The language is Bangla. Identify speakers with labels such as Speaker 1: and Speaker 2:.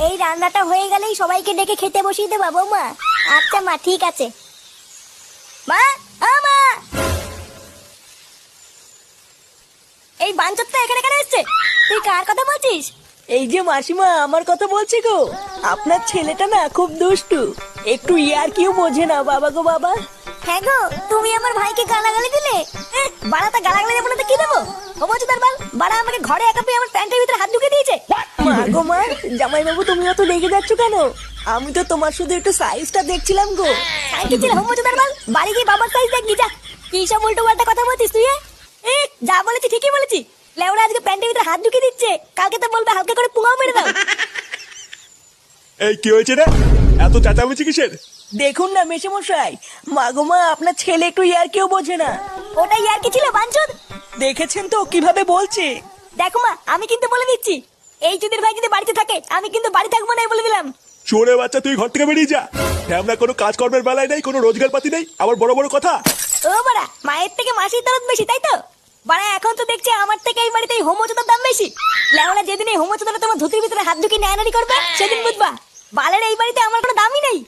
Speaker 1: এই রান্নাটা হয়ে গেলেই সবাইকে ডেকে খেতে বসিয়ে দেবা বৌমা। আচ্ছা মা, ঠিক আছে। মা, ও মা, এই বাঞ্চতটা এখানে কেন এসছে? তুই কার কথা বলছিস?
Speaker 2: এই যে মাসিমা, আমার কথা বলছি গো। আপনার ছেলেটা না খুব দুষ্টু, একটু ইয়ার কিউ বোঝে না বাবা গো বাবা।
Speaker 1: হ্যাঁ গো, তুমি আমার ভাইকে গালাগালি দিলে। বাড়াটা গালাগালি দেবো না তো কি দেবো? ও বলছো তার বাল, বাড়া আমাকে ঘরে একা পেয়ে আমার প্যান্টের ভিতরে হাত ঢুকে দিয়েছে।
Speaker 2: মা গো মা, জামাই বাবু তুমি অত রেগে যাচ্ছ কেন? আমি তো তোমার শুধু একটু সাইজটা দেখছিলাম গো।
Speaker 1: সাইজ ছিল হোম তার বাল, বাড়ি গিয়ে বাবার সাইজ দেখবি যা। কি সব উল্টো পাল্টা কথা বলছিস তুই? যা বলেছি ঠিকই বলেছি। লেওরা আজকে প্যান্টের ভিতরে হাত ঢুকে দিচ্ছে, কালকে তো বলবে হালকা করে পুঙাও মেরে দাও।
Speaker 3: এই কি হয়েছে রে? এত চেঁচামেচি কিসের?
Speaker 2: দেখুন না মেশামশাই, মা গো মা, আপনার ছেলে একটু ইয়ার কিউ বোঝে না।
Speaker 1: ওটাই আর কি ছিল বাঞ্চদ?
Speaker 2: দেখেছেন তো কিভাবে বলছে।
Speaker 1: দেখো মা, আমি কিন্তু বলে দিচ্ছি, এই চুদির ভাই যদি বাড়িতে থাকে আমি কিন্তু বাড়ি থাকবো না, বলে দিলাম।
Speaker 3: চোরে বাচ্চা, তুই ঘর থেকে বেরিয়ে যা। আমরা কোনো কাজকর্মের বেলায় নেই, কোনো রোজগার পাতি নেই, আবার বড় বড় কথা।
Speaker 1: ও বাড়া, মায়ের থেকে মাসির দরদ বেশি, তাই তো? বাড়া এখন তো দেখছি আমার থেকে এই বাড়িতে হোমোচোদার দাম বেশি। লেওনা যেদিন এই হোমোচোদারা তোমার ধুতির ভিতরে হাত ঢুকিয়ে নেয়ানারি করবে সেদিন বুঝবা বালের এই বাড়িতে আমার কোনো দামই নেই।